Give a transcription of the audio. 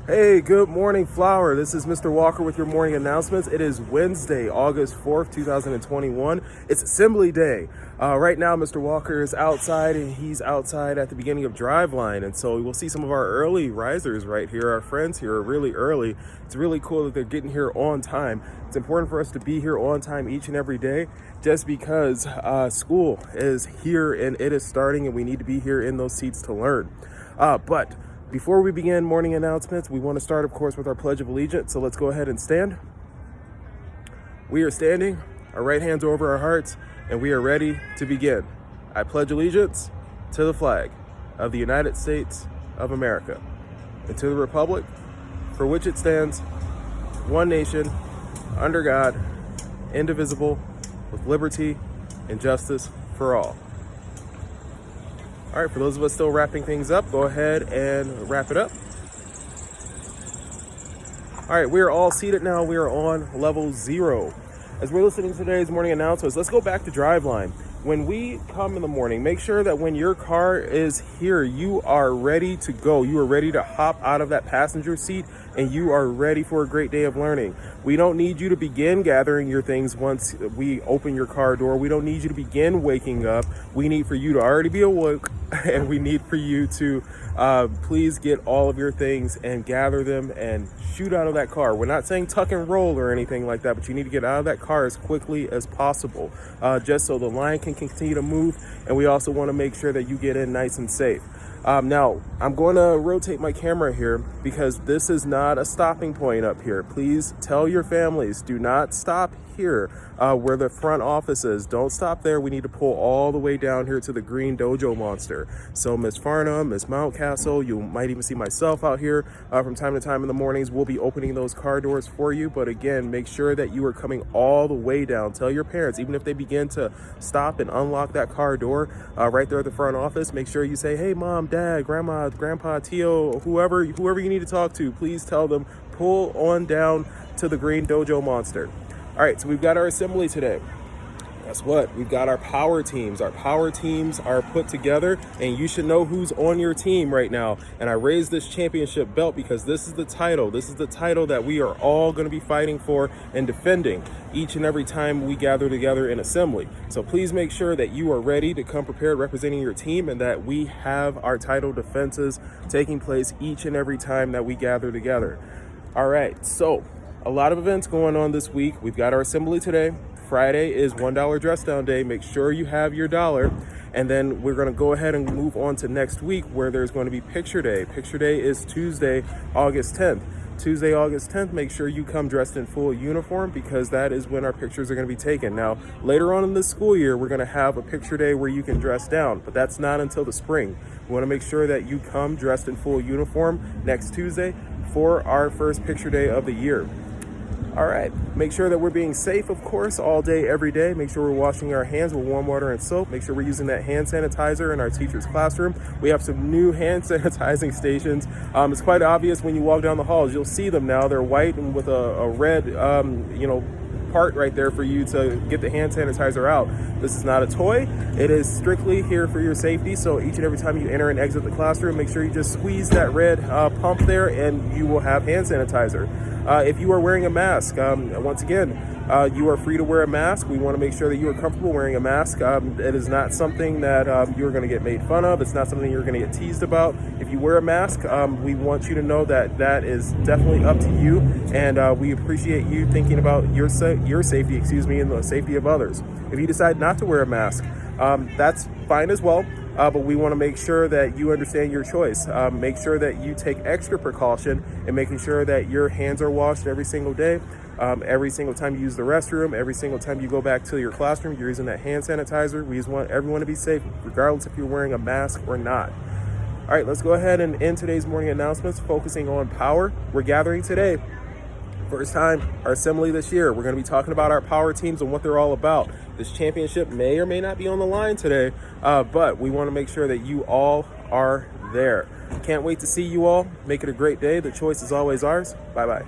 Hey, good morning, Flower. This is Mr. Walker with your morning announcements. It is Wednesday, August 4th, 2021. It's Assembly Day. Right now, Mr. Walker is outside, and he's outside at the beginning of Driveline. And so we'll see some of our early risers right here. Our friends here are really early. It's really cool that they're getting here on time. It's important for us to be here on time each and every day just because school is here and it is starting, and we need to be here in those seats to learn. But before we begin morning announcements, we want to start, of course, with our Pledge of Allegiance. So let's go ahead and stand. We are standing, our right hands are over our hearts, and we are ready to begin. I pledge allegiance to the flag of the United States of America and to the republic for which it stands, one nation, under God, indivisible, with liberty and justice for all. All right, for those of us still wrapping things up, go ahead and wrap it up. All right, we are all seated now. We are on level 0. As we're listening to today's morning announcements, let's go back to Driveline. When we come in the morning, make sure that when your car is here, you are ready to go. You are ready to hop out of that passenger seat, and you are ready for a great day of learning. We don't need you to begin gathering your things once we open your car door. We don't need you to begin waking up. We need for you to already be awoke, and we need for you to please get all of your things and gather them and shoot out of that car. We're not saying tuck and roll or anything like that, but you need to get out of that car as quickly as possible, just so the line can continue to move, and we also want to make sure that you get in nice and safe. Now, I'm going to rotate my camera here because this is not a stopping point up here. Please tell your families, do not stop here where the front office is. Don't stop there. We need to pull all the way down here to the green dojo monster. So Miss Farnham, Miss Mountcastle, you might even see myself out here from time to time in the mornings. We'll be opening those car doors for you. But again, make sure that you are coming all the way down. Tell your parents, even if they begin to stop and unlock that car door right there at the front office, make sure you say, hey, Mom, Dad, Grandma, Grandpa, Tio, whoever you need to talk to, please tell them, pull on down to the green dojo monster. All right, so we've got our assembly today. Guess what? We've got our power teams. Our power teams are put together, and you should know who's on your team right now. And I raised this championship belt because this is the title. This is the title that we are all going to be fighting for and defending each and every time we gather together in assembly. So please make sure that you are ready to come prepared representing your team, and that we have our title defenses taking place each and every time that we gather together. All right, so a lot of events going on this week. We've got our assembly today. Friday is $1 dress down day. Make sure you have your dollar. And then we're going to go ahead and move on to next week, where there's going to be picture day. Picture day is Tuesday, August 10th. Tuesday, August 10th, make sure you come dressed in full uniform, because that is when our pictures are going to be taken. Now, later on in the school year, we're going to have a picture day where you can dress down, but that's not until the spring. We want to make sure that you come dressed in full uniform next Tuesday for our first picture day of the year. All right, make sure that we're being safe, of course, all day, every day. Make sure we're washing our hands with warm water and soap. Make sure we're using that hand sanitizer in our teacher's classroom. We have some new hand sanitizing stations. It's quite obvious when you walk down the halls. You'll see them now. They're white and with a red, part right there for you to get the hand sanitizer out. This is not a toy. It is strictly here for your safety. So each and every time you enter and exit the classroom, make sure you just squeeze that red pump there, and you will have hand sanitizer. If you are wearing a mask, once again, you are free to wear a mask. We want to make sure that you are comfortable wearing a mask. It is not something that you're going to get made fun of. It's not something you're going to get teased about. If you wear a mask, we want you to know that that is definitely up to you, and we appreciate you thinking about your safety, and the safety of others. If you decide not to wear a mask, that's fine as well. But we want to make sure that you understand your choice. Make sure that you take extra precaution in making sure that your hands are washed every single day. Every single time you use the restroom, every single time you go back to your classroom, you're using that hand sanitizer. We just want everyone to be safe, regardless if you're wearing a mask or not. All right, let's go ahead and end today's morning announcements, focusing on power. We're gathering today. First time, our assembly this year. We're going to be talking about our power teams and what they're all about. This championship may or may not be on the line today, but we want to make sure that you all are there. Can't wait to see you all. Make it a great day. The choice is always ours. Bye-bye.